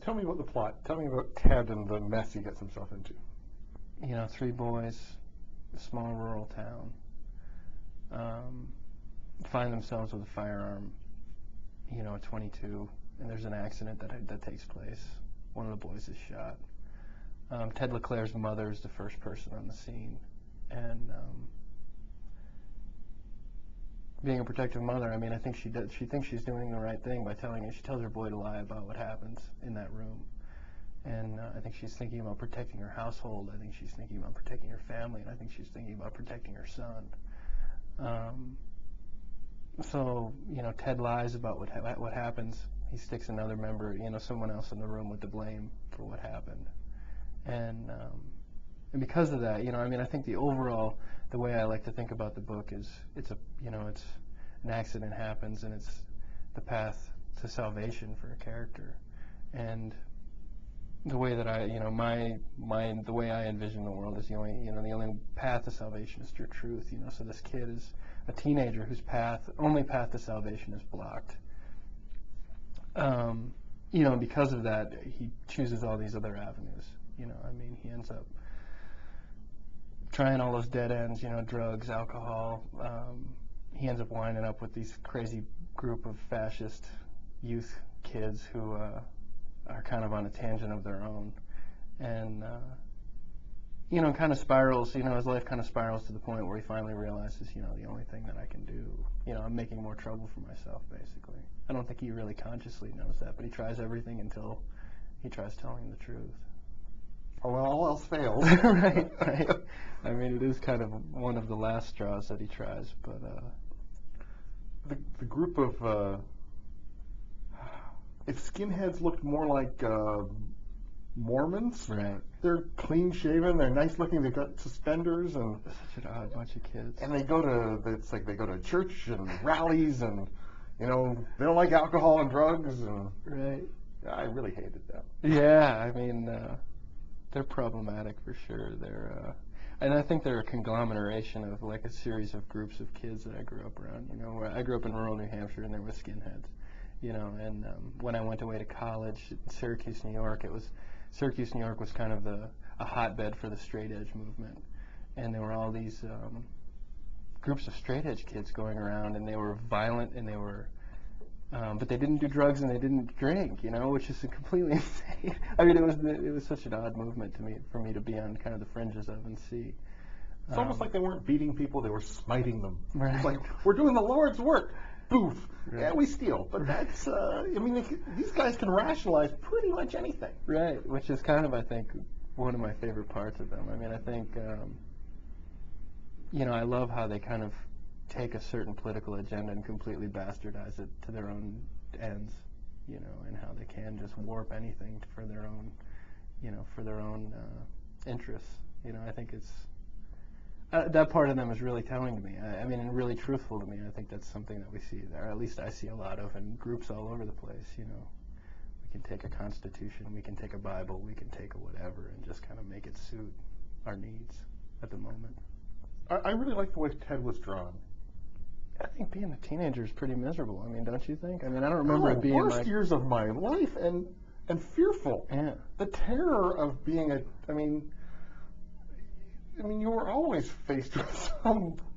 Tell me about the plot. Tell me about Ted and the mess he gets himself into. You know, three boys, a small rural town, find themselves with a firearm, you know, at 22, and there's an accident that takes place. One of the boys is shot. Ted LeClaire's mother is the first person on the scene, and being a protective mother, I mean, I think she thinks she's doing the right thing by she tells her boy to lie about what happens in that room. And I think she's thinking about protecting her household. I think she's thinking about protecting her family, and I think she's thinking about protecting her son. So, you know, Ted lies about what happens. He sticks another member, you know, someone else in the room with the blame for what happened. And because of that, you know, I mean, I think the way I like to think about the book is it's an accident happens, and it's the path to salvation for a character. And the way that the way I envision the world is the only path to salvation is through truth. You know, so this kid is a teenager whose only path to salvation is blocked. You know, because of that, he chooses all these other avenues. You know, I mean, he ends up trying all those dead ends. You know, drugs, alcohol. He ends up winding up with these crazy group of fascist youth kids who are kind of on a tangent of their own, and you know, kind of spirals. You know, his life kind of spirals to the point where he finally realizes, you know, the only thing that I can do, you know, I'm making more trouble for myself, basically. I don't think he really consciously knows that, but he tries everything until he tries telling the truth. Oh, well, all else fails. Right. I mean, it is kind of one of the last straws that he tries, but the group of if skinheads looked more like Mormons, right. They're clean shaven, they're nice looking, they've got suspenders, and such an odd bunch of kids. And they go to church and rallies, and you know, they don't like alcohol and drugs, and right. I really hated them. Yeah, I mean, they're problematic for sure. And I think they're a conglomeration of like a series of groups of kids that I grew up around. You know, where I grew up in rural New Hampshire, and there were skinheads. You know, and when I went away to college in Syracuse, New York, Syracuse, New York was kind of a hotbed for the straight edge movement, and there were all these groups of straight edge kids going around, and they were violent, and they were, but they didn't do drugs and they didn't drink, you know, which is completely insane. I mean, it was such an odd movement for me to be on kind of the fringes of and see. It's almost like they weren't beating people; they were smiting them. Right. It's like, we're doing the Lord's work. Boof. Right. Yeah, we steal, but that's, I mean, these guys can rationalize pretty much anything. Right, which is kind of, I think, one of my favorite parts of them. I mean, I think, you know, I love how they kind of take a certain political agenda and completely bastardize it to their own ends, you know, and how they can just warp anything for their own, you know, interests. You know, I think it's, that part of them is really telling to me. I mean, and really truthful to me. I think that's something that we see there, or at least I see a lot of in groups all over the place. You know, we can take a constitution, we can take a Bible, we can take a whatever, and just kind of make it suit our needs at the moment. I really like the way Ted was drawn. I think being a teenager is pretty miserable. I mean, don't you think? I mean, I don't remember it being worst like years of my life, and fearful. Yeah. The terror of being I mean, you were always faced with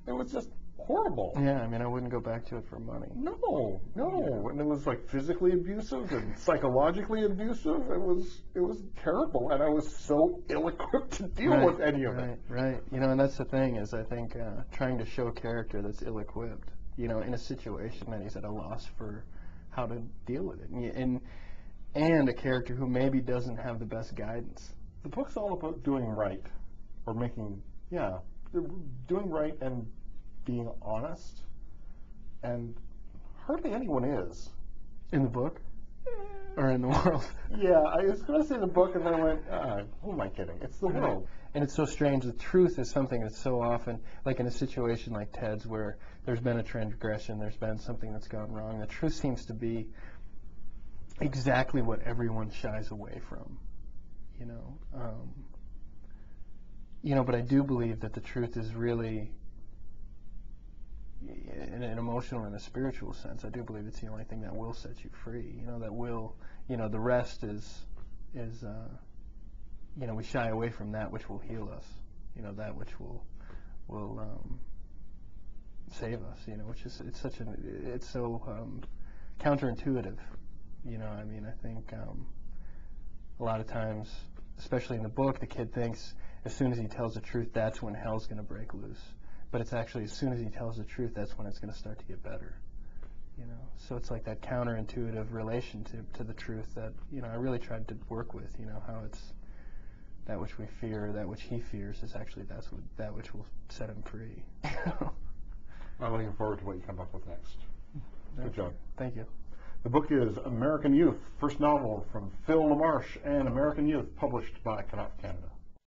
it was just horrible. Yeah, I mean, I wouldn't go back to it for money. No. And it was like physically abusive and psychologically abusive. It was terrible, and I was so ill-equipped to deal with any of it. Right. You know, and that's the thing is, I think trying to show a character that's ill-equipped, you know, in a situation that he's at a loss for how to deal with it, and a character who maybe doesn't have the best guidance. The book's all about doing right. Or doing right and being honest, and hardly anyone is. In the book? Or in the world? Yeah, I was going to say the book, and then I went, who am I kidding? It's the world. And it's so strange. The truth is something that's so often, like in a situation like Ted's, where there's been a transgression, there's been something that's gone wrong. The truth seems to be exactly what everyone shies away from, you know. You know, but I do believe that the truth is really, in an emotional and a spiritual sense, I do believe it's the only thing that will set you free. You know, that will, you know, the rest is is we shy away from that which will heal us, that which will save us, which is it's so counterintuitive, I mean, I think a lot of times, especially in the book, the kid thinks as soon as he tells the truth, that's when hell's going to break loose. But it's actually as soon as he tells the truth, that's when it's going to start to get better. So it's like that counterintuitive relation to the truth that I really tried to work with. How it's that which we fear, that which he fears, is actually that which will set him free. I'm looking forward to what you come up with next. Good job. Thank you. The book is American Youth, first novel from Phil LaMarche and American Youth, published by Canada.